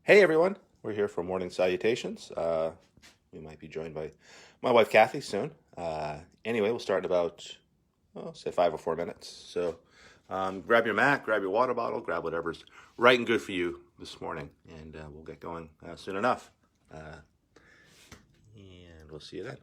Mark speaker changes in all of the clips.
Speaker 1: Hey everyone, we're here for morning salutations. We might be joined by my wife Kathy soon. Anyway, we'll start in about, say 5 or 4 minutes. So grab your mat, grab your water bottle, grab whatever's right and good for you this morning, and we'll get going soon enough. And we'll see you then.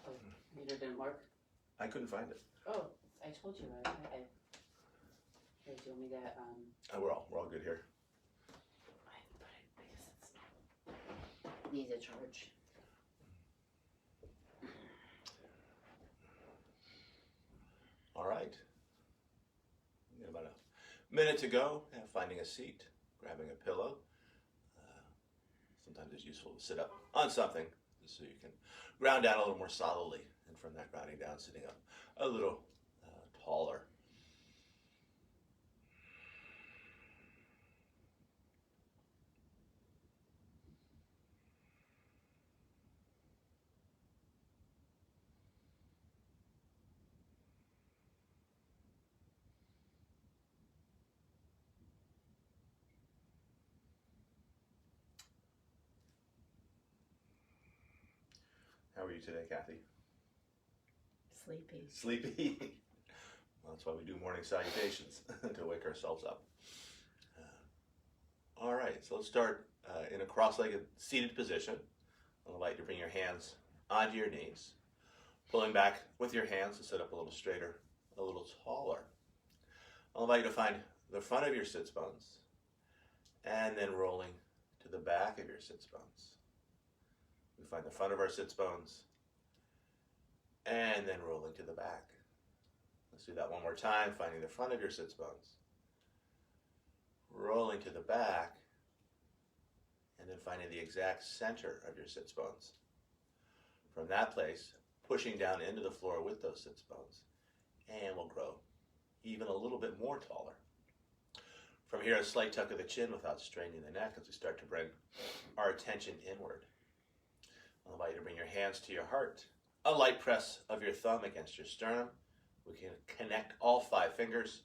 Speaker 2: Oh, meter didn't work?
Speaker 1: I couldn't find it.
Speaker 2: Oh, I told you. Here, do you want me to,
Speaker 1: We're all good here.
Speaker 2: I put it because it needs a charge.
Speaker 1: All right. We got about a minute to go. Finding a seat, grabbing a pillow. Sometimes it's useful to sit up on something just so you can ground down a little more solidly, and from that grounding down, sitting up a little taller. How are you today, Kathy?
Speaker 2: Sleepy.
Speaker 1: Sleepy? Well, that's why we do morning salutations, to wake ourselves up. All right, so let's start in a cross-legged seated position. I'll invite you to bring your hands onto your knees, pulling back with your hands to sit up a little straighter, a little taller. I'll invite you to find the front of your sits bones and then rolling to the back of your sits bones. We find the front of our sits bones and then rolling to the back. Let's do that one more time, finding the front of your sits bones, rolling to the back, and then finding the exact center of your sits bones. From that place, pushing down into the floor with those sits bones, and we'll grow even a little bit more taller. From here, a slight tuck of the chin without straining the neck as we start to bring our attention inward. I'll invite you to bring your hands to your heart. A light press of your thumb against your sternum. We can connect all 5 fingers.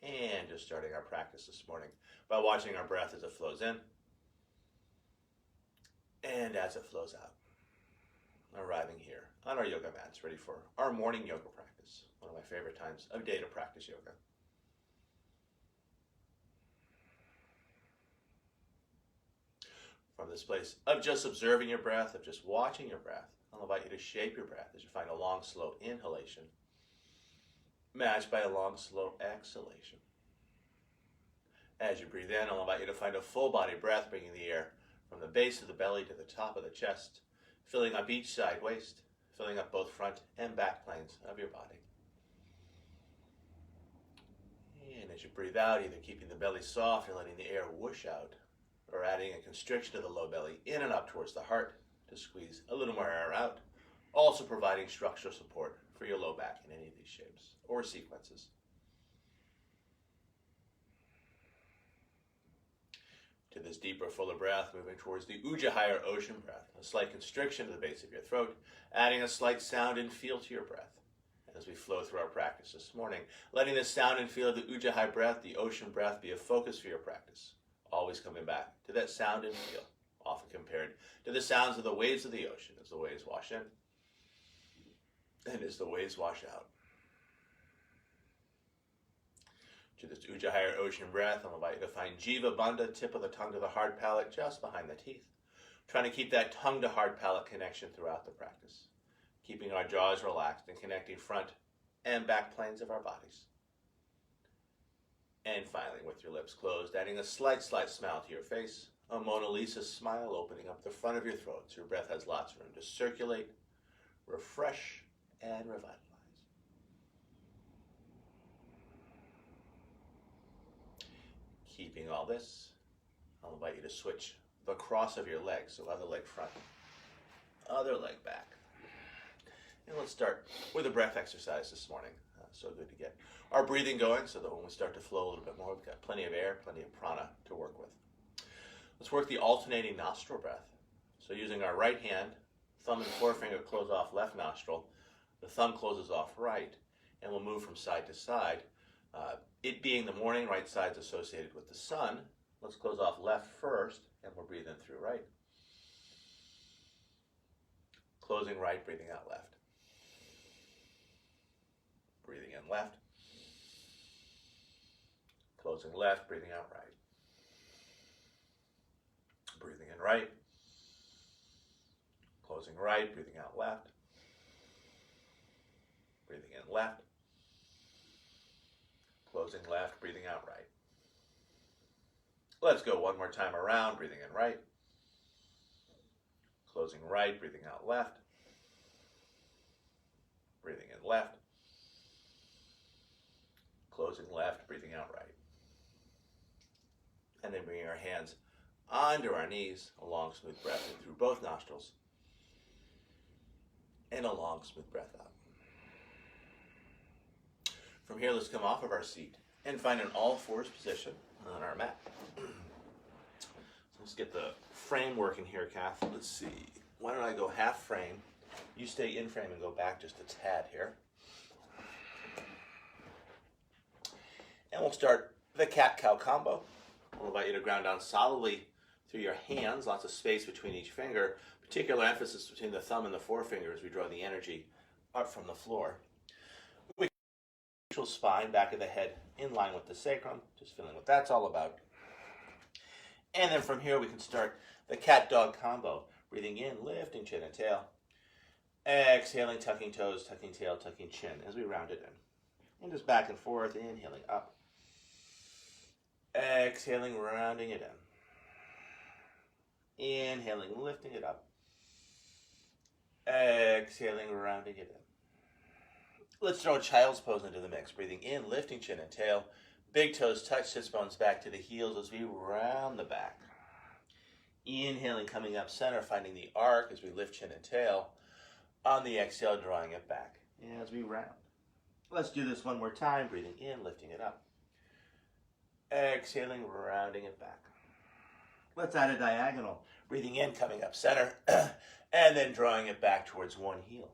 Speaker 1: And just starting our practice this morning by watching our breath as it flows in and as it flows out. Arriving here on our yoga mats, ready for our morning yoga practice. One of my favorite times of day to practice yoga. From this place of just observing your breath, of just watching your breath, I'll invite you to shape your breath as you find a long, slow inhalation, matched by a long, slow exhalation. As you breathe in, I'll invite you to find a full body breath, bringing the air from the base of the belly to the top of the chest, filling up each side waist, filling up both front and back planes of your body. And as you breathe out, either keeping the belly soft or letting the air whoosh out, or adding a constriction to the low belly, in and up towards the heart to squeeze a little more air out, also providing structural support for your low back in any of these shapes or sequences. To this deeper, fuller breath, moving towards the Ujjayi or ocean breath, a slight constriction to the base of your throat, adding a slight sound and feel to your breath. As we flow through our practice this morning, letting the sound and feel of the Ujjayi breath, the ocean breath, be a focus for your practice. Always coming back to that sound and feel, often compared to the sounds of the waves of the ocean as the waves wash in and as the waves wash out. To this Ujjayi or ocean breath, I'll invite you to find Jiva Bandha, tip of the tongue to the hard palate, just behind the teeth. Trying to keep that tongue to hard palate connection throughout the practice. Keeping our jaws relaxed and connecting front and back planes of our bodies. And finally, with your lips closed, adding a slight smile to your face, a Mona Lisa smile opening up the front of your throat so your breath has lots of room to circulate, refresh, and revitalize. Keeping all this, I'll invite you to switch the cross of your legs, so other leg front, other leg back. And let's start with a breath exercise this morning. So good to get our breathing going so that when we start to flow a little bit more, we've got plenty of air, plenty of prana to work with. Let's work the alternating nostril breath. So using our right hand, thumb and forefinger close off left nostril, the thumb closes off right, and we'll move from side to side. It being the morning, right side's associated with the sun. Let's close off left first, and we'll breathe in through right. Closing right, breathing out left. Breathing in left. Closing left, breathing out right. Breathing in right. Closing right, breathing out left. Breathing in left. Closing left, breathing out right. Let's go one more time around, breathing in right. Closing right, breathing out left. Breathing in left. Closing left, breathing out right. And then bringing our hands onto our knees, a long, smooth breath in through both nostrils. And a long, smooth breath out. From here, let's come off of our seat and find an all-fours position on our mat. So let's get the frame working here, Kath. Let's see. Why don't I go half frame? You stay in frame and go back just a tad here. And we'll start the cat-cow combo. We'll invite you to ground down solidly through your hands, lots of space between each finger, particular emphasis between the thumb and the forefinger as we draw the energy up from the floor. We neutral spine, back of the head in line with the sacrum, just feeling what that's all about. And then from here we can start the cat-dog combo, breathing in, lifting chin and tail. Exhaling, tucking toes, tucking tail, tucking chin as we round it in. And just back and forth, inhaling up. Exhaling, rounding it in. Inhaling, lifting it up. Exhaling, rounding it in. Let's throw child's pose into the mix. Breathing in, lifting chin and tail. Big toes touch, sits bones back to the heels as we round the back. Inhaling, coming up center, finding the arc as we lift chin and tail. On the exhale, drawing it back as we round. Let's do this one more time. Breathing in, lifting it up. Exhaling, rounding it back. Let's add a diagonal. Breathing in, coming up center, and then drawing it back towards one heel.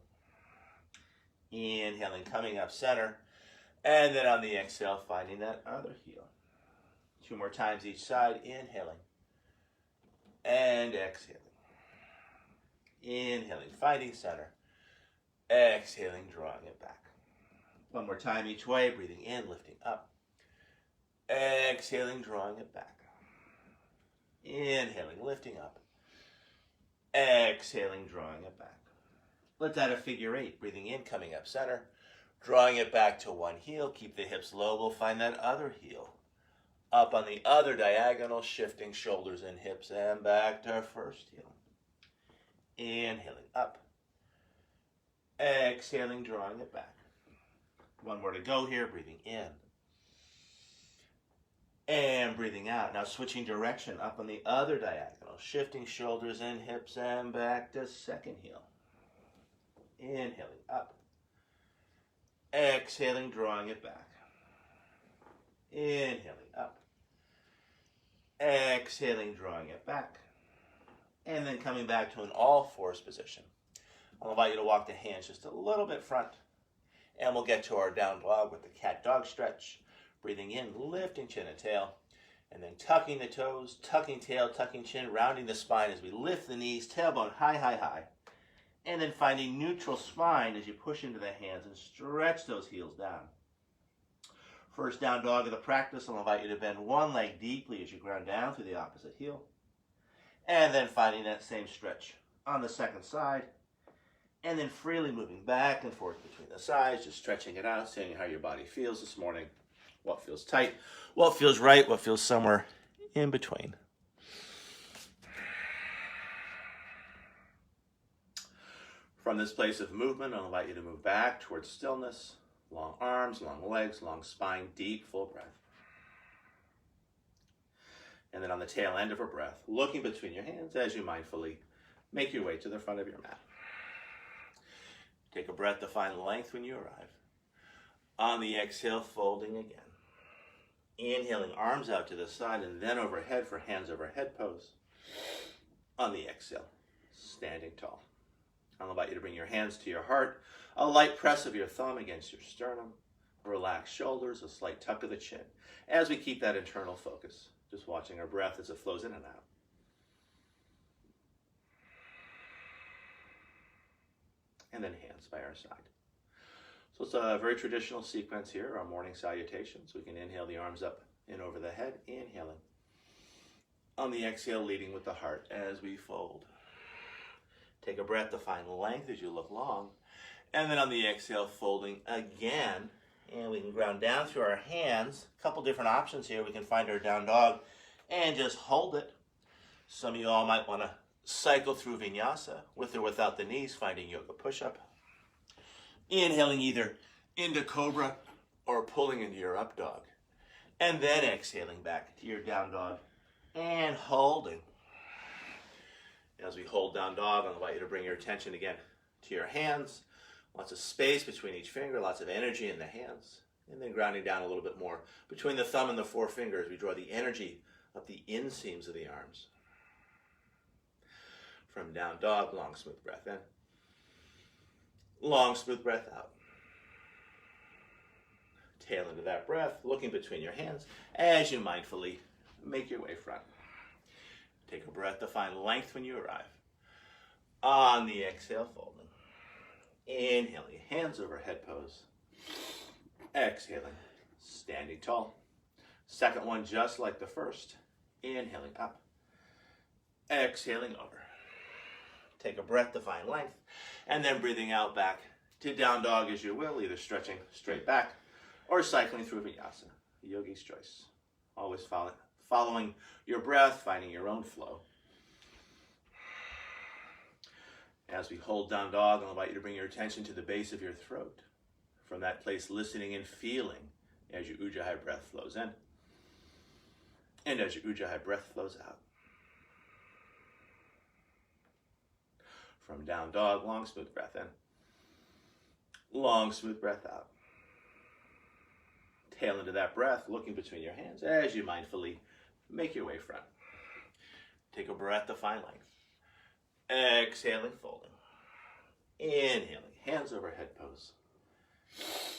Speaker 1: Inhaling, coming up center, and then on the exhale, finding that other heel. 2 more times each side, inhaling, and exhaling. Inhaling, finding center, exhaling, drawing it back. 1 more time each way, breathing in, lifting up, exhaling, drawing it back. Inhaling, lifting up, exhaling, drawing it back. Let's add a figure 8. Breathing in, coming up center. Drawing it back to one heel. Keep the hips low. We'll find that other heel. Up on the other diagonal, shifting shoulders and hips, and back to our first heel. Inhaling up. Exhaling, drawing it back. One more to go here. Breathing in. And breathing out. Now switching direction up on the other diagonal. Shifting shoulders and hips, and back to second heel. Inhaling up. Exhaling, drawing it back. Inhaling up. Exhaling, drawing it back. And then coming back to an all-fours position. I'll invite you to walk the hands just a little bit front. And we'll get to our down dog with the cat-dog stretch. Breathing in, lifting chin and tail. And then tucking the toes, tucking tail, tucking chin, rounding the spine as we lift the knees, tailbone high, high, high. And then finding neutral spine as you push into the hands and stretch those heels down. First down dog of the practice, I'll invite you to bend one leg deeply as you ground down through the opposite heel. And then finding that same stretch on the second side. And then freely moving back and forth between the sides, just stretching it out, seeing how your body feels this morning. What feels tight, what feels right, what feels somewhere in between. From this place of movement, I'll invite you to move back towards stillness. Long arms, long legs, long spine, deep, full breath. And then on the tail end of our breath, looking between your hands as you mindfully make your way to the front of your mat. Take a breath to find length when you arrive. On the exhale, folding again. Inhaling, arms out to the side and then overhead for hands over head pose. On the exhale, standing tall. I'll invite you to bring your hands to your heart, a light press of your thumb against your sternum, relaxed shoulders, a slight tuck of the chin, as we keep that internal focus, just watching our breath as it flows in and out. And then hands by our side. So it's a very traditional sequence here, our morning salutations. We can inhale the arms up and over the head, inhaling. On the exhale, leading with the heart as we fold. Take a breath to find length as you look long. And then on the exhale, folding again. And we can ground down through our hands. A couple different options here. We can find our down dog and just hold it. Some of you all might want to cycle through vinyasa with or without the knees, finding yoga push-up. Inhaling either into cobra or pulling into your up dog. And then exhaling back to your down dog and holding. As we hold down dog, I'll invite you to bring your attention again to your hands. Lots of space between each finger, lots of energy in the hands. And then grounding down a little bit more between the thumb and the forefinger as we draw the energy up the inseams of the arms. From down dog, long smooth breath in. Long smooth breath out. Tail into that breath, looking between your hands as you mindfully make your way front. Take a breath to find length when you arrive. On the exhale, folding. Inhaling, hands over head pose. Exhaling, standing tall. Second one just like the first. Inhaling up. Exhaling over. Take a breath to find length. And then breathing out back to down dog as you will, either stretching straight back or cycling through vinyasa. Yogi's choice. Always following your breath, finding your own flow. As we hold down dog, I'll invite you to bring your attention to the base of your throat. From that place, listening and feeling as your Ujjayi breath flows in. And as your Ujjayi breath flows out. From down dog, long smooth breath in. Long smooth breath out. Tail into that breath, looking between your hands as you mindfully make your way front. Take a breath to find length. Exhaling, folding. Inhaling, hands over head pose.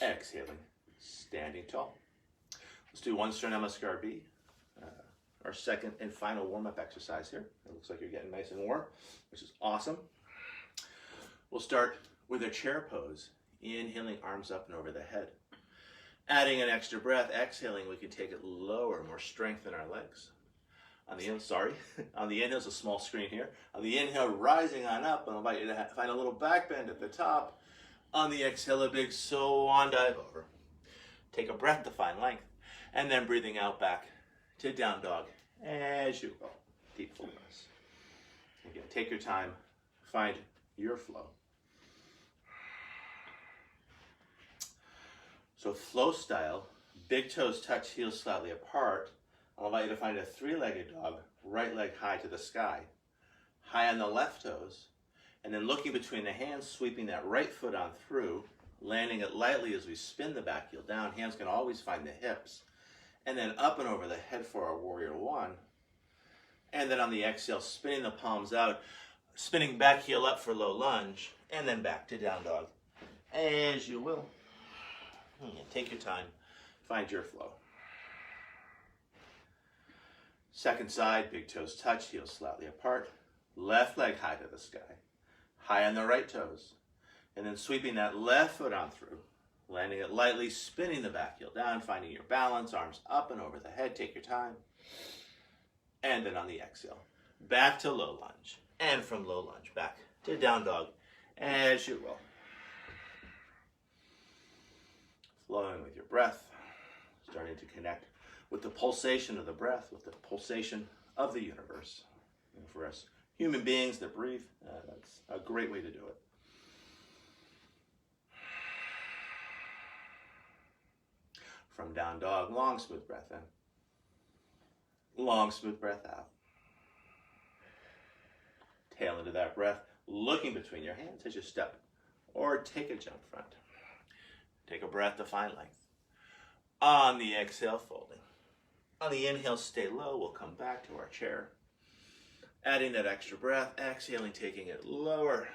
Speaker 1: Exhaling, standing tall. Let's do one Surya Namaskar B. Our second and final warm-up exercise here. It looks like you're getting nice and warm, which is awesome. We'll start with a chair pose. Inhaling, arms up and over the head. Adding an extra breath, exhaling, we can take it lower, more strength in our legs. On the on the inhale is a small screen here. On the inhale, rising on up, and I'll invite you to find a little back bend at the top. On the exhale, a big swan dive over. Take a breath to find length, and then breathing out back to down dog as you go. Deep full breaths. Again, take your time, find your flow. So flow style, big toes touch, heels slightly apart. I'll invite you to find a three-legged dog, right leg high to the sky, high on the left toes, and then looking between the hands, sweeping that right foot on through, landing it lightly as we spin the back heel down. Hands can always find the hips. And then up and over the head for our warrior one. And then on the exhale, spinning the palms out, spinning back heel up for low lunge, and then back to down dog, as you will. Take your time, find your flow. Second side, big toes touch, heels slightly apart. Left leg high to the sky, high on the right toes. And then sweeping that left foot on through, landing it lightly, spinning the back heel down, finding your balance, arms up and over the head, take your time. And then on the exhale, back to low lunge. And from low lunge, back to down dog, as you will. Flowing with your breath, starting to connect with the pulsation of the breath, with the pulsation of the universe. And for us human beings that breathe, that's a great way to do it. From down dog, long smooth breath in, long smooth breath out. Tail into that breath, looking between your hands as you step or take a jump front. Take a breath to find length. On the exhale, folding. On the inhale, stay low. We'll come back to our chair. Adding that extra breath, exhaling, taking it lower.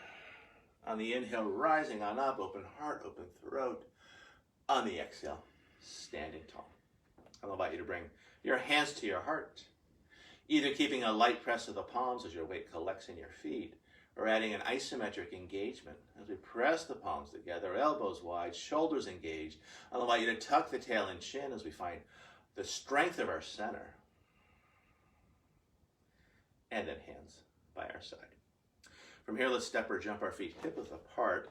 Speaker 1: On the inhale, rising on up, open heart, open throat. On the exhale, standing tall. I'll invite you to bring your hands to your heart, either keeping a light press of the palms as your weight collects in your feet, or adding an isometric engagement as we press the palms together, elbows wide, shoulders engaged. I'll invite you to tuck the tail and chin as we find the strength of our center. And then hands by our side. From here, let's step or jump our feet hip width apart.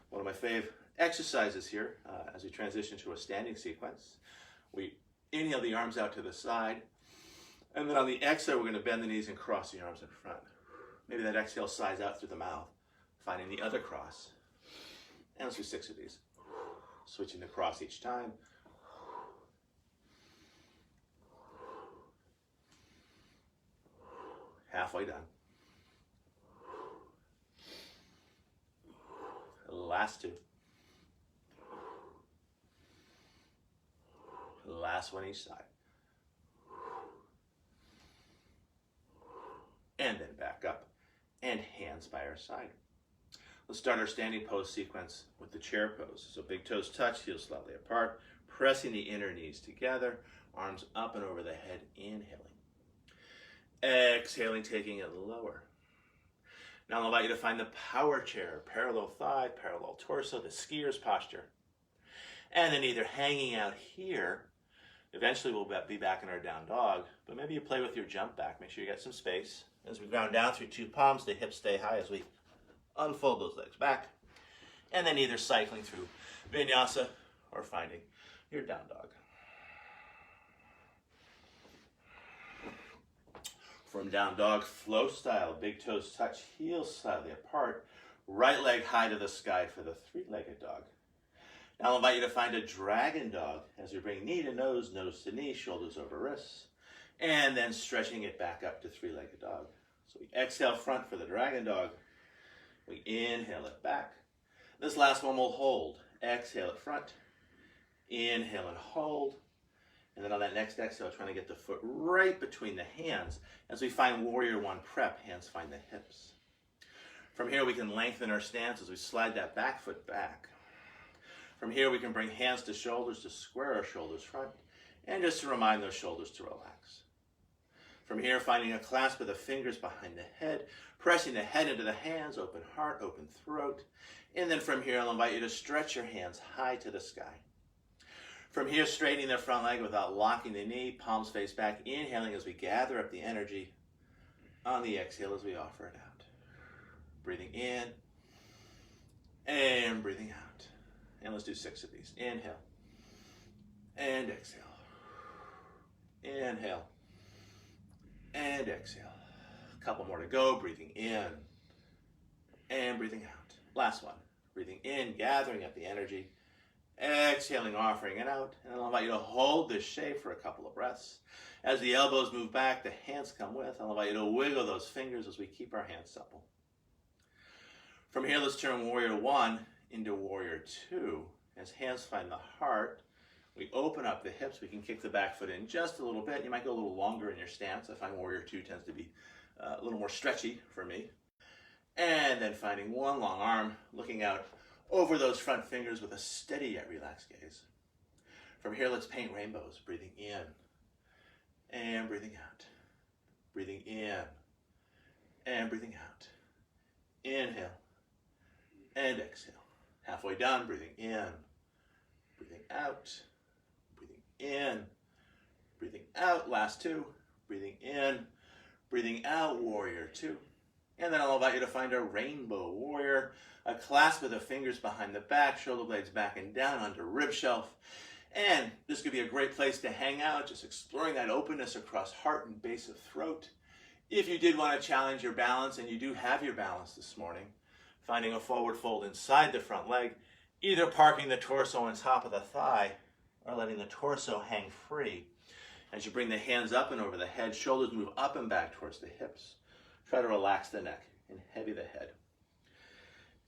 Speaker 1: One of my fave exercises here as we transition to a standing sequence. We inhale the arms out to the side, and then on the exhale, we're going to bend the knees and cross the arms in front. Maybe that exhale sighs out through the mouth, finding the other cross. And let's do 6 of these. Switching the cross each time. Halfway done. Last 2. Last one each side. And then back up. And hands by our side. Let's start our standing pose sequence with the chair pose. So big toes touch, heels slightly apart, pressing the inner knees together, arms up and over the head, inhaling. Exhaling, taking it lower. Now I'll invite you to find the power chair, parallel thigh, parallel torso, the skier's posture. And then either hanging out here, eventually we'll be back in our down dog, but maybe you play with your jump back. Make sure you get some space. As we ground down through 2 palms, the hips stay high as we unfold those legs back. And then either cycling through vinyasa or finding your down dog. From down dog, flow style, big toes touch, heels slightly apart, right leg high to the sky for the 3-legged dog. Now I'll invite you to find a dragon dog as you bring knee to nose, nose to knee, shoulders over wrists, and then stretching it back up to 3-legged dog. So we exhale front for the dragon dog. We inhale it back. This last one we'll hold. Exhale it front. Inhale and hold. And then on that next exhale, trying to get the foot right between the hands. As we find warrior one prep, hands find the hips. From here, we can lengthen our stance as we slide that back foot back. From here, we can bring hands to shoulders to square our shoulders front. And just to remind those shoulders to relax. From here, finding a clasp of the fingers behind the head, pressing the head into the hands, open heart, open throat. And then from here, I'll invite you to stretch your hands high to the sky. From here, straightening the front leg without locking the knee, palms face back, inhaling as we gather up the energy. On the exhale as we offer it out. Breathing in and breathing out. And let's do 6 of these. Inhale and exhale. Inhale and exhale. A couple more to go. Breathing in and breathing out. Last one. Breathing in, gathering up the energy. Exhaling, offering it out. And I'll invite you to hold this shape for a couple of breaths. As the elbows move back, the hands come with. I'll invite you to wiggle those fingers as we keep our hands supple. From here, let's turn Warrior 1 into Warrior 2. As hands find the heart, we open up the hips. We can kick the back foot in just a little bit. You might go a little longer in your stance. I find Warrior 2 tends to be a little more stretchy for me. And then finding one long arm, looking out over those front fingers with a steady yet relaxed gaze. From here, let's paint rainbows, breathing in and breathing out. Breathing in and breathing out. Inhale and exhale. Halfway done, breathing in, breathing out, breathing in, breathing out. Last 2, breathing in, breathing out, Warrior 2. And then I'll invite you to find a Rainbow Warrior, a clasp with the fingers behind the back, shoulder blades back and down onto rib shelf. And this could be a great place to hang out, just exploring that openness across heart and base of throat. If you did want to challenge your balance, and you do have your balance this morning, finding a forward fold inside the front leg, either parking the torso on top of the thigh or letting the torso hang free. As you bring the hands up and over the head, shoulders move up and back towards the hips. Try to relax the neck and heavy the head.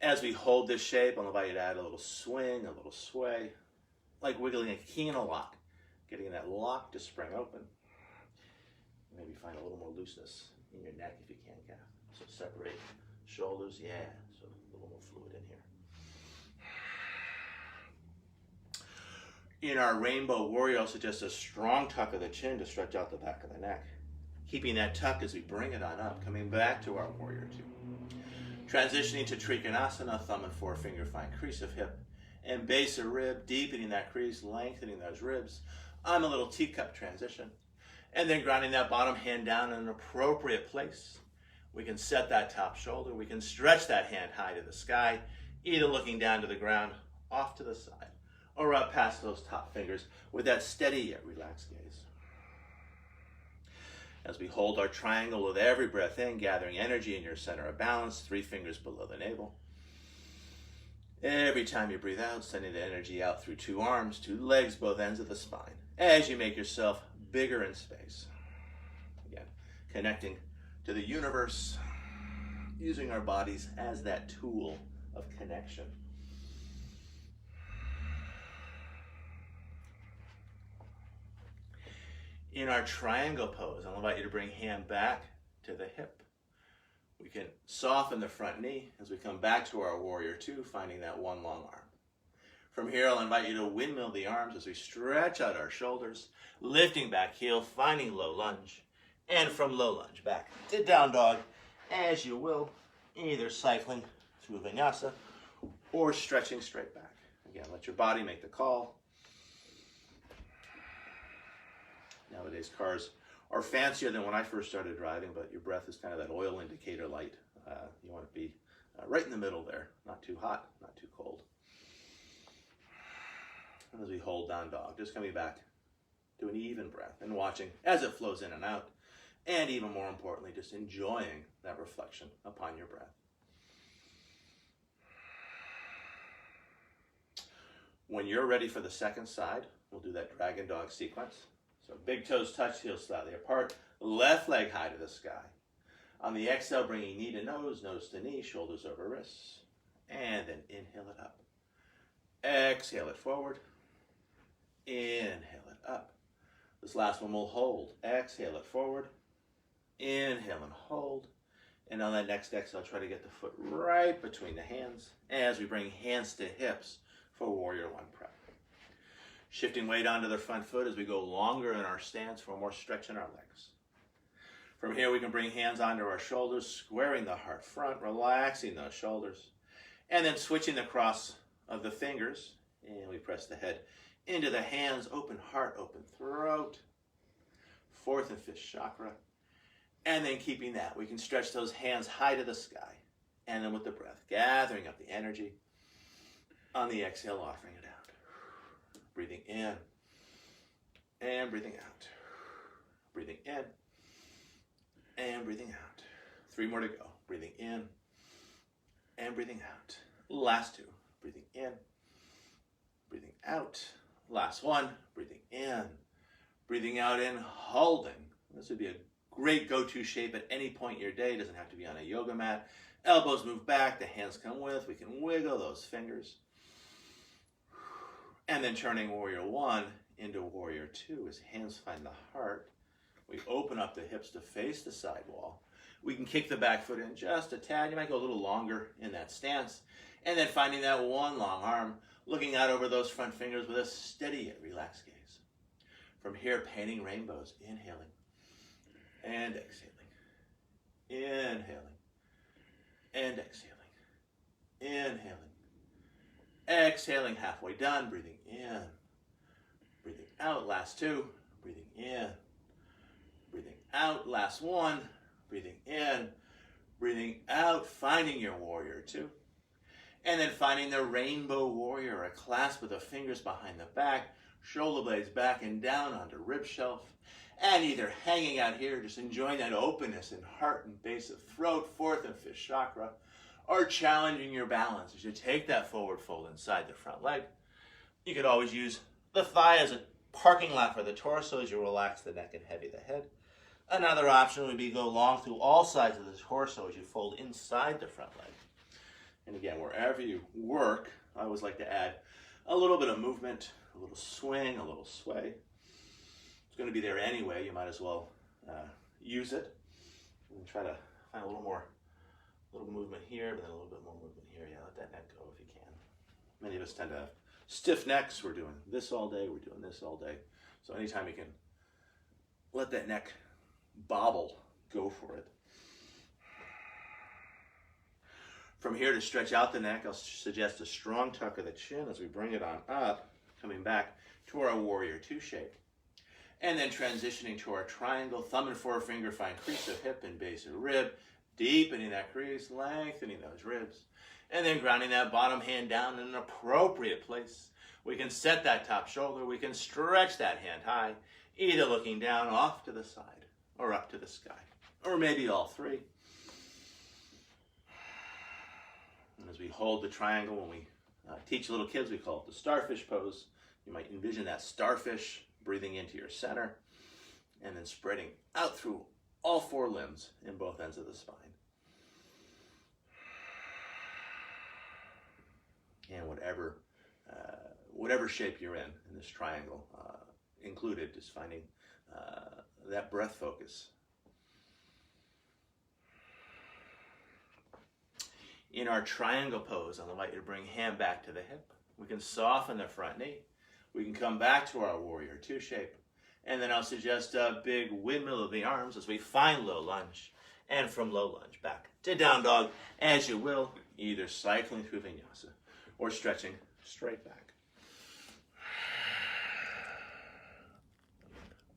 Speaker 1: As we hold this shape, I'll invite you to add a little swing, a little sway, like wiggling a key in a lock, getting that lock to spring open. Maybe find a little more looseness in your neck if you can, calf. So separate shoulders, yeah, so a little more fluid in here. In our Rainbow Warrior, I'll suggest a strong tuck of the chin to stretch out the back of the neck. Keeping that tuck as we bring it on up, coming back to our Warrior 2. Transitioning to Trikonasana, thumb and forefinger find crease of hip and base of rib, deepening that crease, lengthening those ribs. I'm a little teacup transition. And then grounding that bottom hand down in an appropriate place. We can set that top shoulder. We can stretch that hand high to the sky, either looking down to the ground, off to the side, or up past those top fingers with that steady yet relaxed gaze. As we hold our triangle with every breath in, gathering energy in your center of balance, 3 fingers below the navel. Every time you breathe out, sending the energy out through 2 arms, 2 legs, both ends of the spine, as you make yourself bigger in space. Again, connecting to the universe, using our bodies as that tool of connection. In our triangle pose, I'll invite you to bring hand back to the hip. We can soften the front knee as we come back to our Warrior 2, finding that one long arm. From here, I'll invite you to windmill the arms as we stretch out our shoulders, lifting back heel, finding low lunge, and from low lunge back to down dog, as you will, either cycling through vinyasa or stretching straight back. Again, let your body make the call. Nowadays, cars are fancier than when I first started driving, but your breath is kind of that oil indicator light. You want to be right in the middle there, not too hot, not too cold. And as we hold down dog, just coming back to an even breath and watching as it flows in and out, and even more importantly, just enjoying that reflection upon your breath. When you're ready for the second side, we'll do that dragon dog sequence. So big toes touch, heels slightly apart, left leg high to the sky. On the exhale, bringing knee to nose, nose to knee, shoulders over wrists. And then inhale it up. Exhale it forward. Inhale it up. This last one we'll hold. Exhale it forward. Inhale and hold. And on that next exhale, try to get the foot right between the hands as we bring hands to hips for Warrior 1 prep. Shifting weight onto the front foot as we go longer in our stance for more stretch in our legs. From here, we can bring hands onto our shoulders, squaring the heart front, relaxing those shoulders, and then switching the cross of the fingers And we press the head into the hands, open heart, open throat. Fourth and fifth chakra. And then keeping that, we can stretch those hands high to the sky. And then with the breath, gathering up the energy. On the exhale, offering it out. Breathing in and breathing out. Breathing in and breathing out. 3 more to go. Breathing in and breathing out. Last 2. Breathing in, breathing out. Last 1. Breathing in, breathing out and holding. This would be a great go-to shape at any point in your day. It doesn't have to be on a yoga mat. Elbows move back, the hands come with. We can wiggle those fingers. And then turning warrior 1 into warrior 2 as hands find the heart. We open up the hips to face the side wall. We can kick the back foot in just a tad. You might go a little longer in that stance. And then finding that one long arm, looking out over those front fingers with a steady yet relaxed gaze. From here, painting rainbows, inhaling and exhaling. Inhaling and exhaling. Inhaling. Exhaling, halfway done, breathing in. Breathing out, last 2. Breathing in. Breathing out, last 1. Breathing in. Breathing out, finding your warrior 2. And then finding the rainbow warrior, a clasp with the fingers behind the back, shoulder blades back and down onto rib shelf. And either hanging out here, just enjoying that openness in heart and base of throat, fourth and fifth chakra, or challenging your balance as you take that forward fold inside the front leg. You could always use the thigh as a parking lot for the torso as you relax the neck and heavy the head. Another option would be go long through all sides of the torso as you fold inside the front leg. And again, wherever you work, I always like to add a little bit of movement, a little swing, a little sway. It's going to be there anyway. You might as well use it. And try to find a little movement here, but then a little bit more movement here. Yeah, let that neck go if you can. Many of us tend to have stiff necks. We're doing this all day. We're doing this all day. So anytime you can let that neck bobble, go for it. From here, to stretch out the neck, I'll suggest a strong tuck of the chin as we bring it on up, coming back to our warrior 2 shape. And then transitioning to our triangle, thumb and forefinger find crease of hip and base of rib, deepening that crease, lengthening those ribs, and then grounding that bottom hand down in an appropriate place. We can set that top shoulder, we can stretch that hand high, either looking down off to the side or up to the sky, or maybe all 3. And as we hold the triangle, when we teach little kids, we call it the starfish pose. You might envision that starfish breathing into your center and then spreading out through all 4 limbs in both ends of the spine. And whatever shape you're in this triangle, included, just finding that breath focus. In our triangle pose, I'll invite you to bring hand back to the hip. We can soften the front knee. We can come back to our warrior 2 shape. And then I'll suggest a big windmill of the arms as we find low lunge. And from low lunge back to down dog as you will, either cycling through vinyasa or stretching straight back.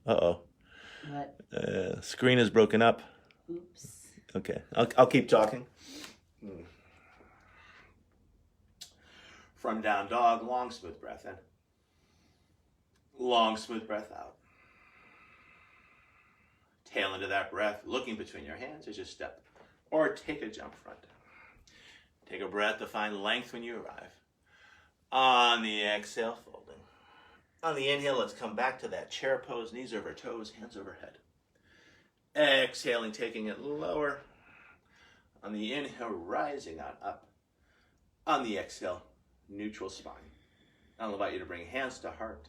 Speaker 1: Uh-oh.
Speaker 2: What?
Speaker 1: Screen is broken up.
Speaker 2: Oops.
Speaker 1: Okay, I'll keep talking. From down dog, long smooth breath in. Long smooth breath out. Tail into that breath, looking between your hands as you step or take a jump front. Take a breath to find length when you arrive. On the exhale, folding. On the inhale, let's come back to that chair pose, knees over toes, hands overhead. Exhaling, taking it lower. On the inhale, rising on up. On the exhale, neutral spine. I'll invite you to bring hands to heart.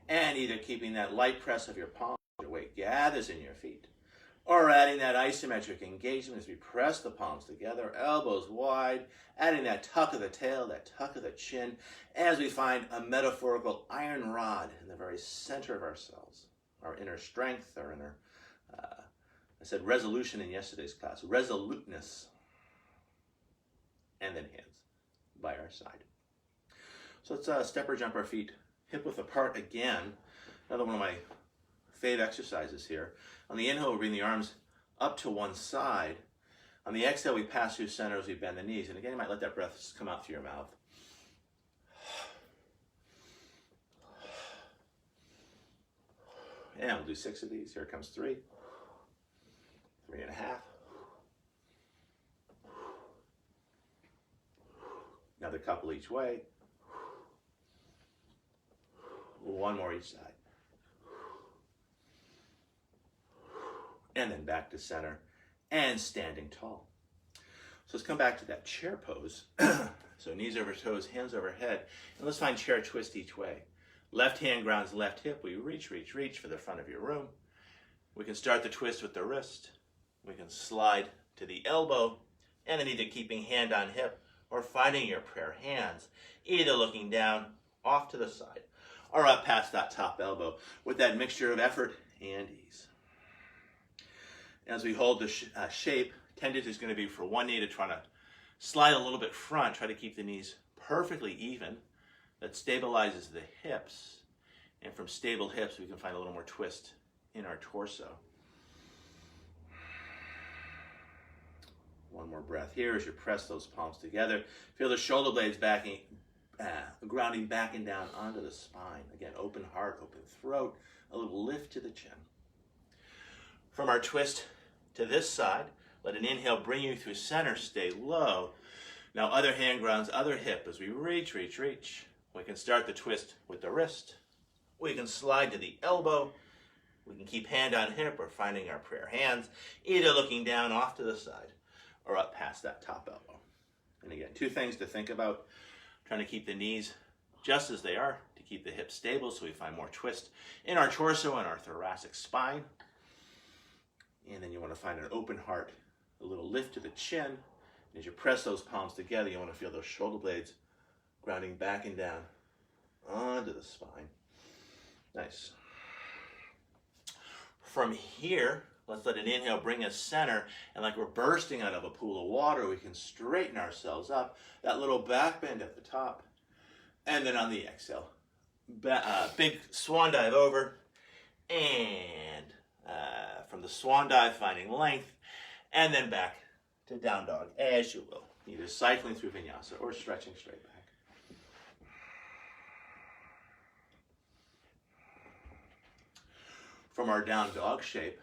Speaker 1: And either keeping that light press of your palms, your weight gathers in your feet, or adding that isometric engagement as we press the palms together, elbows wide, adding that tuck of the tail, that tuck of the chin, as we find a metaphorical iron rod in the very center of ourselves, our inner strength, our inner, I said resolution in yesterday's class, resoluteness, and then hands by our side. So So let's step or jump our feet hip width apart again. Another one of my fave exercises here. On the inhale, we bring the arms up to one side. On the exhale, we pass through center as we bend the knees. And again, you might let that breath come out through your mouth. And we'll do 6 of these. Here comes 3, 3.5. Another couple each way. One more each side. And then back to center and standing tall. So let's come back to that chair pose. So knees over toes, hands overhead. And let's find chair twist each way. Left hand grounds left hip. We reach, reach, reach for the front of your room. We can start the twist with the wrist. We can slide to the elbow. And then either keeping hand on hip or finding your prayer hands. Either looking down, off to the side, or up past that top elbow with that mixture of effort and ease. As we hold the shape, tendency is going to be for one knee to try to slide a little bit front, try to keep the knees perfectly even. That stabilizes the hips. And from stable hips, we can find a little more twist in our torso. One more breath here as you press those palms together. Feel the shoulder blades grounding back and down onto the spine. Again, open heart, open throat, a little lift to the chin. From our twist to this side, let an inhale bring you through center, stay low. Now other hand grounds, other hip as we reach, reach, reach. We can start the twist with the wrist. We can slide to the elbow. We can keep hand on hip or finding our prayer hands, either looking down off to the side or up past that top elbow. And again, 2 things to think about. Trying to keep the knees just as they are to keep the hips stable so we find more twist in our torso and our thoracic spine. And then you want to find an open heart, a little lift to the chin. And as you press those palms together, you want to feel those shoulder blades grounding back and down onto the spine. Nice. From here, let's let an inhale bring us center, and like we're bursting out of a pool of water, we can straighten ourselves up. That little back bend at the top. And then on the exhale, big swan dive over, and from the swan dive, finding length, and then back to down dog, as you will. Either cycling through vinyasa or stretching straight back. From our down dog shape,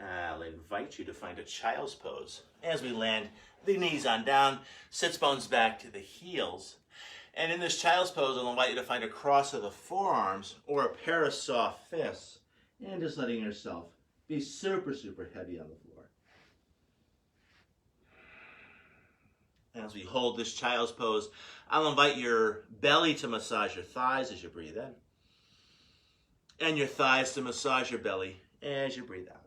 Speaker 1: I'll invite you to find a child's pose as we land the knees on down, sits bones back to the heels. And in this child's pose, I'll invite you to find a cross of the forearms or a pair of soft fists, and just letting yourself be super, super heavy on the floor. As we hold this child's pose, I'll invite your belly to massage your thighs as you breathe in, and your thighs to massage your belly as you breathe out.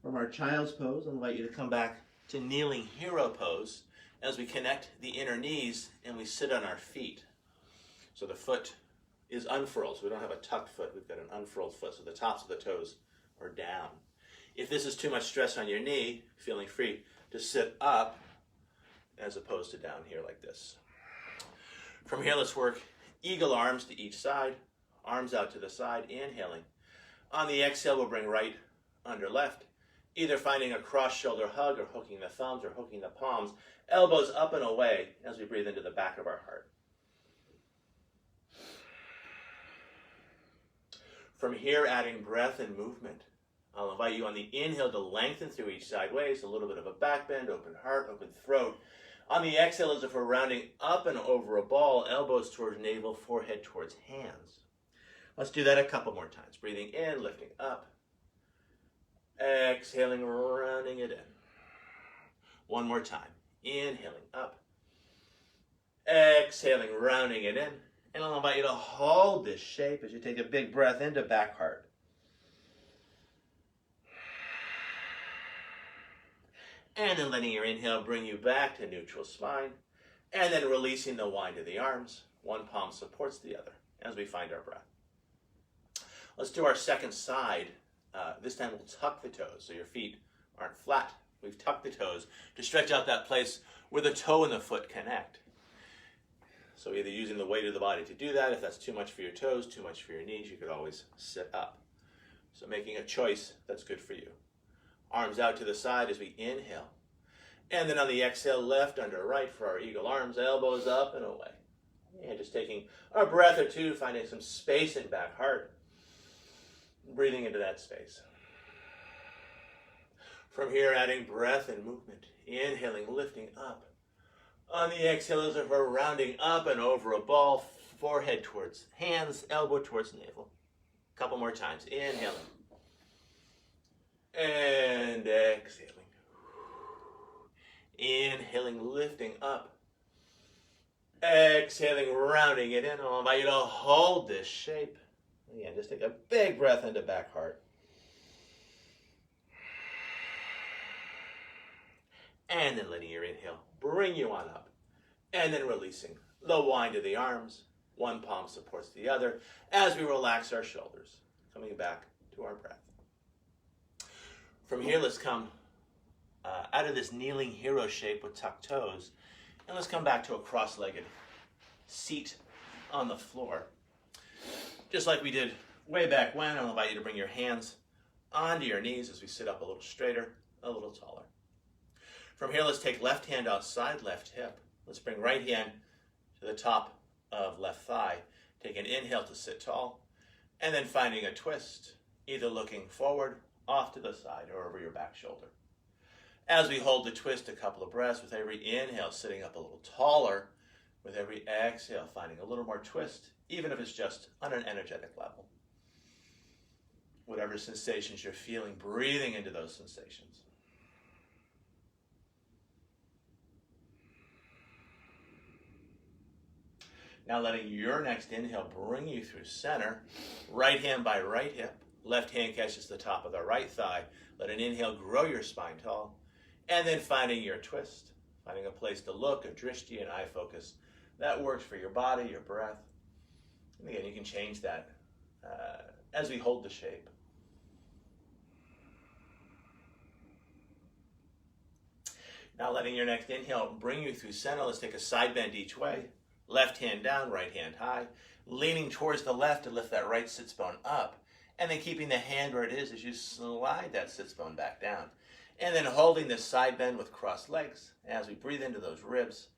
Speaker 1: From our child's pose, I'll invite you to come back to kneeling hero pose as we connect the inner knees and we sit on our feet. So the foot is unfurled, so we don't have a tucked foot, we've got an unfurled foot, so the tops of the toes are down. If this is too much stress on your knee, feeling free to sit up as opposed to down here like this. From here, let's work eagle arms to each side, arms out to the side, inhaling. On the exhale, we'll bring right under left, either finding a cross shoulder hug or hooking the thumbs or hooking the palms, elbows up and away as we breathe into the back of our heart. From here, adding breath and movement. I'll invite you on the inhale to lengthen through each side waist, a little bit of a back bend, open heart, open throat. On the exhale, as if we're rounding up and over a ball, elbows towards navel, forehead towards hands. Let's do that a couple more times. Breathing in, lifting up. Exhaling, rounding it in. One more time. Inhaling up. Exhaling, rounding it in. And I'll invite you to hold this shape as you take a big breath into back heart. And then letting your inhale bring you back to neutral spine. And then releasing the wind of the arms. One palm supports the other as we find our breath. Let's do our second side. This time we'll tuck the toes so your feet aren't flat We've tucked the toes to stretch out that place where the toe and the foot connect. So either using the weight of the body to do that, if that's too much for your toes, too much for your knees, you could always sit up. So making a choice that's good for you. Arms out to the side as we inhale. And then on the exhale, left under right for our eagle arms, elbows up and away. And just taking a breath or two, finding some space in back heart. Breathing into that space. From here, adding breath and movement. Inhaling, lifting up. On the exhale, as if we're rounding up and over a ball, forehead towards hands, elbow towards navel. A couple more times. Inhaling. And exhaling. Inhaling, lifting up. Exhaling, rounding it in. I'll invite you to hold this shape. Again, just take a big breath into back heart. And then letting your inhale bring you on up. And then releasing the wind of the arms. One palm supports the other as we relax our shoulders. Coming back to our breath. From here, let's come out of this kneeling hero shape with tucked toes. And let's come back to a cross-legged seat on the floor. Just like we did way back when, I'll invite you to bring your hands onto your knees as we sit up a little straighter, a little taller. From here, let's take left hand outside left hip. Let's bring right hand to the top of left thigh. Take an inhale to sit tall, and then finding a twist, either looking forward, off to the side, or over your back shoulder. As we hold the twist a couple of breaths, with every inhale sitting up a little taller, with every exhale finding a little more twist, even if it's just on an energetic level. Whatever sensations you're feeling, breathing into those sensations. Now letting your next inhale bring you through center, right hand by right hip, left hand catches the top of the right thigh. Let an inhale grow your spine tall, and then finding your twist, finding a place to look, a drishti, an eye focus that works for your body, your breath. And again, you can change that as we hold the shape. Now letting your next inhale bring you through center. Let's take a side bend each way. Left hand down, right hand high. Leaning towards the left to lift that right sits bone up. And then keeping the hand where it is as you slide that sits bone back down. And then holding this side bend with crossed legs as we breathe into those ribs.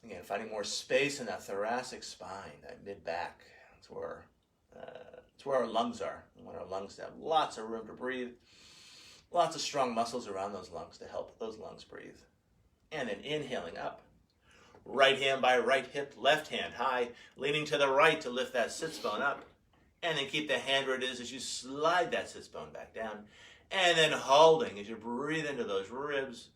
Speaker 1: Again, finding more space in that thoracic spine, that mid-back. It's where our lungs are. We want our lungs to have lots of room to breathe. Lots of strong muscles around those lungs to help those lungs breathe. And then inhaling up. Right hand by right hip, left hand high. Leaning to the right to lift that sits bone up. And then keep the hand where it is as you slide that sits bone back down. And then holding as you breathe into those ribs.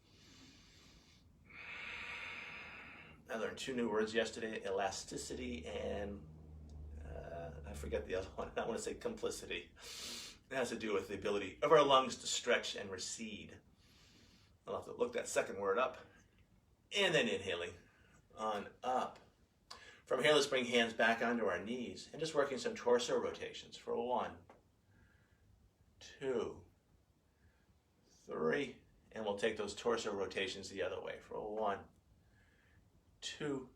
Speaker 1: I learned 2 new words yesterday, elasticity and I forget the other one. I want to say complicity. It has to do with the ability of our lungs to stretch and recede. I'll have to look that second word up. And then inhaling on up. From here, let's bring hands back onto our knees and just working some torso rotations for 1, 2, 3. And we'll take those torso rotations the other way for 1, 2,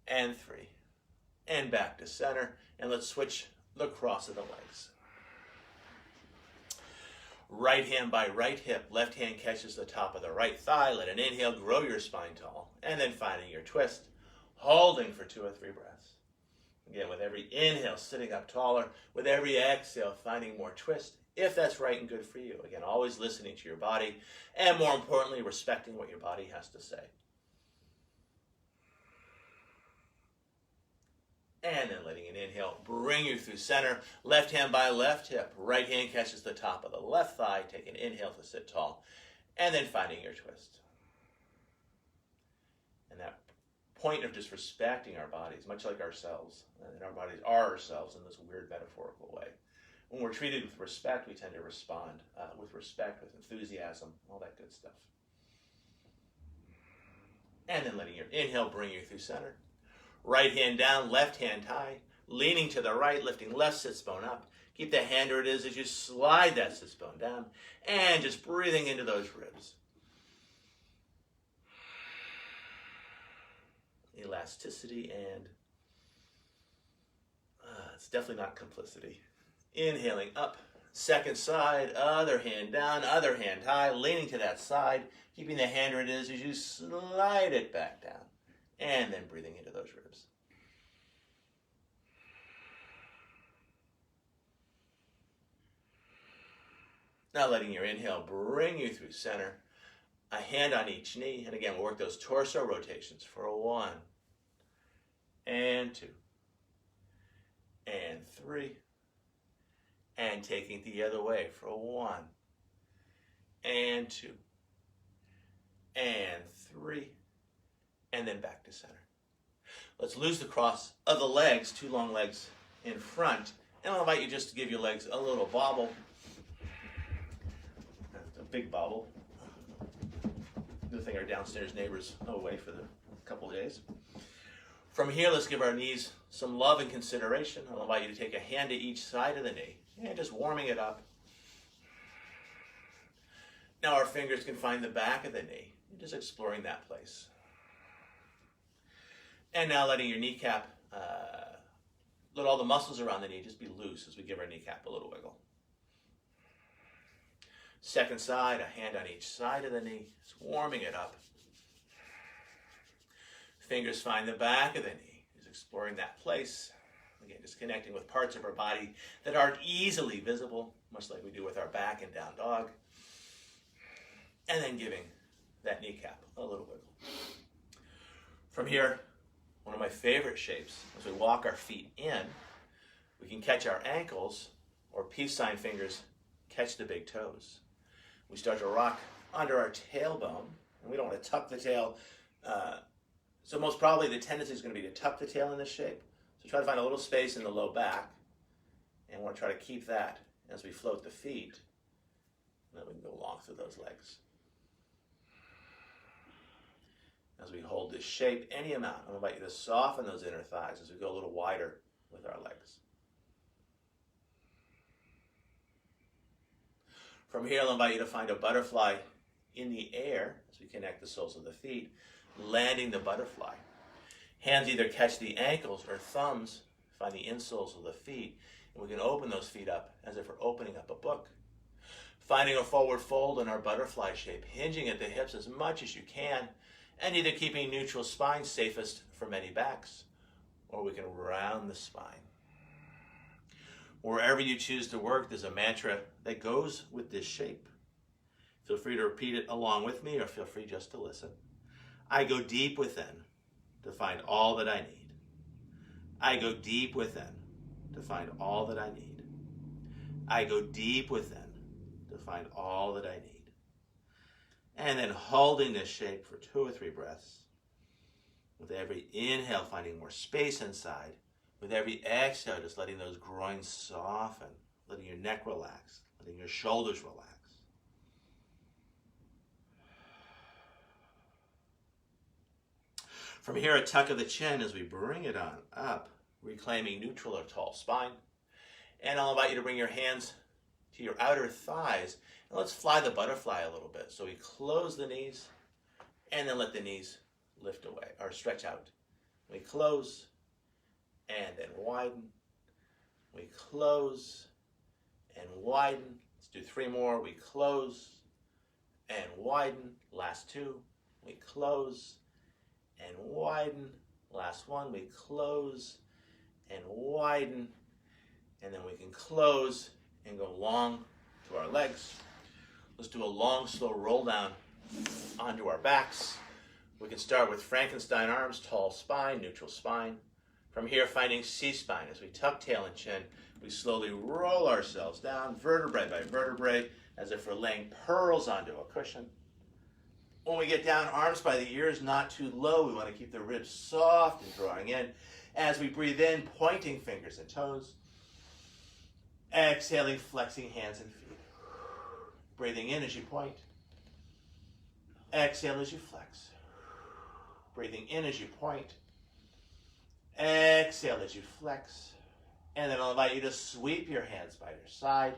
Speaker 1: and 3. And back to center. And let's switch the cross of the legs. Right hand by right hip, left hand catches the top of the right thigh. Let an inhale grow your spine tall. And then finding your twist. Holding for 2 or 3 breaths. Again, with every inhale, sitting up taller. With every exhale, finding more twist, if that's right and good for you. Again, always listening to your body, and more importantly, respecting what your body has to say. And then letting an inhale bring you through center. Left hand by left hip. Right hand catches the top of the left thigh. Take an inhale to sit tall. And then finding your twist. And that point of just respecting our bodies, much like ourselves. And our bodies are ourselves in this weird metaphorical way. When we're treated with respect, we tend to respond with respect, with enthusiasm, all that good stuff. And then letting your inhale bring you through center. Right hand down, left hand high. Leaning to the right, lifting left sits bone up. Keep the hand where it is as you slide that sits bone down, and just breathing into those ribs. Elasticity, and it's definitely not complicity. Inhaling up, second side, other hand down, other hand high, leaning to that side, keeping the hand where it is as you slide it back down, and then breathing into those ribs. Now letting your inhale bring you through center, a hand on each knee, and again, we'll work those torso rotations for a 1, and 2, and 3, and taking it the other way for a 1, and 2, and 3, and then back to center. Let's lose the cross of the legs, 2 long legs in front, and I'll invite you just to give your legs a little bobble. That's a big bobble. Good thing our downstairs neighbors are away for the couple of days. From here, let's give our knees some love and consideration. I'll invite you to take a hand to each side of the knee, and just warming it up. Now our fingers can find the back of the knee, just exploring that place. And now letting your kneecap, let all the muscles around the knee just be loose as we give our kneecap a little wiggle. Second side, a hand on each side of the knee, just warming it up. Fingers find the back of the knee, just exploring that place. Again, just connecting with parts of our body that aren't easily visible, much like we do with our back and down dog. And then giving that kneecap a little wiggle. From here, one of my favorite shapes, as we walk our feet in, we can catch our ankles, or peace sign fingers catch the big toes. We start to rock under our tailbone, and we don't want to tuck the tail. So most probably the tendency is going to be to tuck the tail in this shape. So try to find a little space in the low back, and we'll try to keep that as we float the feet. And then we can go long through those legs. As we hold this shape, any amount, I'm going to invite you to soften those inner thighs as we go a little wider with our legs. From here, I'll invite you to find a butterfly in the air as we connect the soles of the feet, landing the butterfly. Hands either catch the ankles or thumbs find the insoles of the feet, and we can open those feet up as if we're opening up a book. Finding a forward fold in our butterfly shape, hinging at the hips as much as you can, and either keeping neutral spine safest for many backs, or we can round the spine. Wherever you choose to work, there's a mantra that goes with this shape. Feel free to repeat it along with me, or feel free just to listen. I go deep within to find all that I need. I go deep within to find all that I need. I go deep within to find all that I need. And then holding this shape for 2 or 3 breaths. With every inhale, finding more space inside. With every exhale, just letting those groins soften, letting your neck relax, letting your shoulders relax. From here, a tuck of the chin as we bring it on up, reclaiming neutral or tall spine. And I'll invite you to bring your hands to your outer thighs. And let's fly the butterfly a little bit. So we close the knees and then let the knees lift away or stretch out. We close and then widen. We close and widen. Let's do 3 more. We close and widen. Last 2. We close and widen. Last 1. We close and widen. And then we can close and go long to our legs. Let's do a long, slow roll down onto our backs. We can start with Frankenstein arms, tall spine, neutral spine. From here, finding C-spine. As we tuck tail and chin, we slowly roll ourselves down, vertebrae by vertebrae, as if we're laying pearls onto a cushion. When we get down, arms by the ears, not too low. We want to keep the ribs soft and drawing in. As we breathe in, pointing fingers and toes. Exhaling, flexing hands and feet. Breathing in as you point. Exhale as you flex. Breathing in as you point. Exhale as you flex. And then I'll invite you to sweep your hands by your side,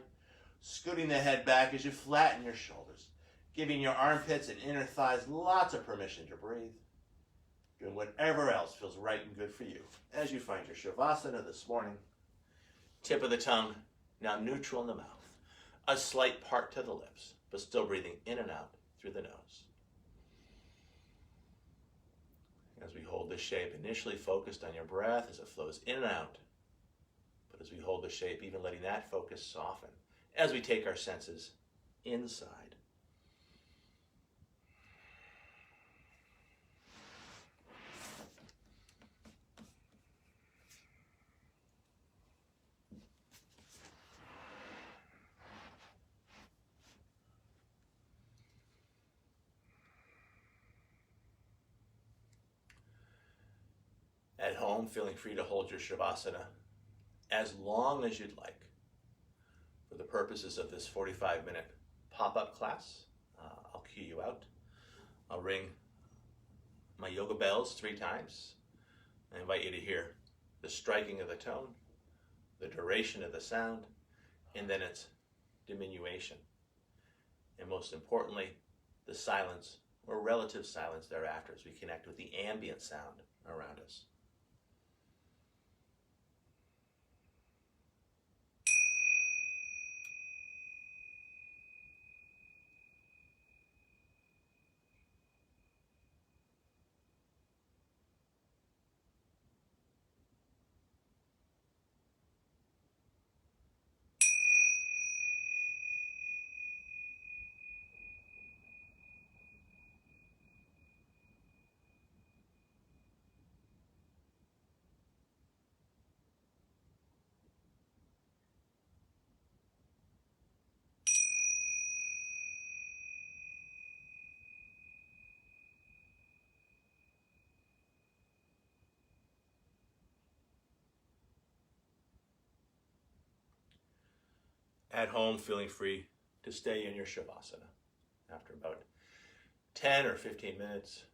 Speaker 1: scooting the head back as you flatten your shoulders, giving your armpits and inner thighs lots of permission to breathe. Doing whatever else feels right and good for you as you find your Shavasana this morning. Tip of the tongue, now neutral in the mouth. A slight part to the lips, but still breathing in and out through the nose. As we hold this shape, initially focused on your breath as it flows in and out. But as we hold the shape, even letting that focus soften as we take our senses inside. At home, feeling free to hold your Shavasana as long as you'd like. For the purposes of this 45-minute pop-up class, I'll cue you out. I'll ring my yoga bells 3 times. I invite you to hear the striking of the tone, the duration of the sound, and then its diminution. And most importantly, the silence or relative silence thereafter as we connect with the ambient sound around us. At home, feeling free to stay in your Shavasana. After about 10 or 15 minutes,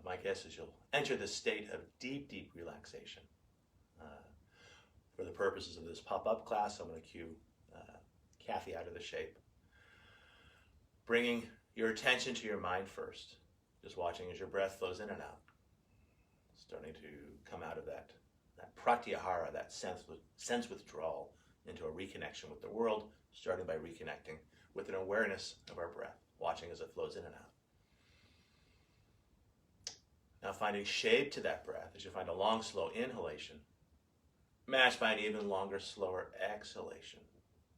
Speaker 1: my guess is you'll enter this state of deep, deep relaxation. For the purposes of this pop-up class, I'm going to cue Kathy out of the shape. Bringing your attention to your mind first, just watching as your breath flows in and out. Starting to come out of that pratyahara, that sense withdrawal, into a reconnection with the world, starting by reconnecting with an awareness of our breath, watching as it flows in and out. Now finding shape to that breath as you find a long, slow inhalation, matched by an even longer, slower exhalation,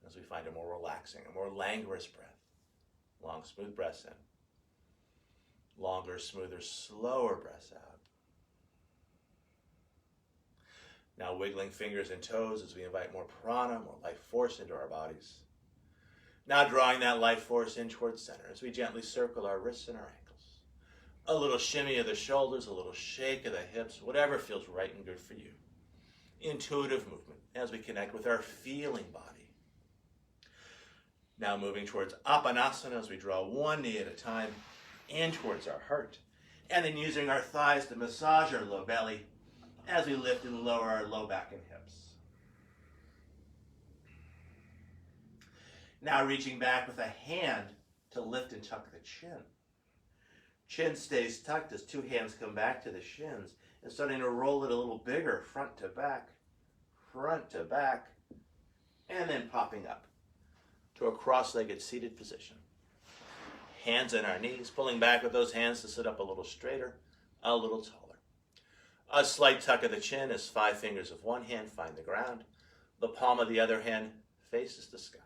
Speaker 1: as we find a more relaxing, a more languorous breath. Long, smooth breaths in. Longer, smoother, slower breaths out. Now wiggling fingers and toes as we invite more prana, more life force into our bodies. Now drawing that life force in towards center as we gently circle our wrists and our ankles. A little shimmy of the shoulders, a little shake of the hips, whatever feels right and good for you. Intuitive movement as we connect with our feeling body. Now moving towards Apanasana as we draw one knee at a time in towards our heart. And then using our thighs to massage our low belly as we lift and lower our low back and hips. Now reaching back with a hand to lift and tuck the chin. Chin stays tucked as 2 hands come back to the shins and starting to roll it a little bigger, front to back, and then popping up to a cross-legged seated position. Hands on our knees, pulling back with those hands to sit up a little straighter, a little taller. A slight tuck of the chin as 5 fingers of one hand find the ground. The palm of the other hand faces the sky.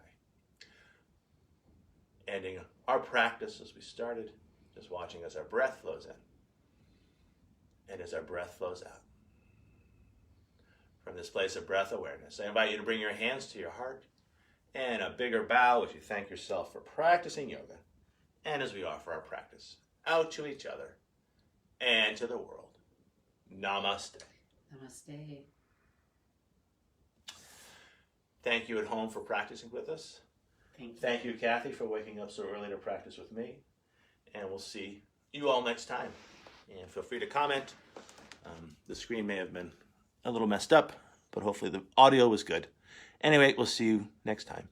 Speaker 1: Ending our practice as we started, just watching as our breath flows in and as our breath flows out. From this place of breath awareness, I invite you to bring your hands to your heart and a bigger bow as you thank yourself for practicing yoga and as we offer our practice out to each other and to the world. Namaste.
Speaker 2: Namaste.
Speaker 1: Thank you at home for practicing with us. Thank you, Kathy, for waking up so early to practice with me. And we'll see you all next time. And feel free to comment. The screen may have been a little messed up, but hopefully the audio was good. Anyway, we'll see you next time.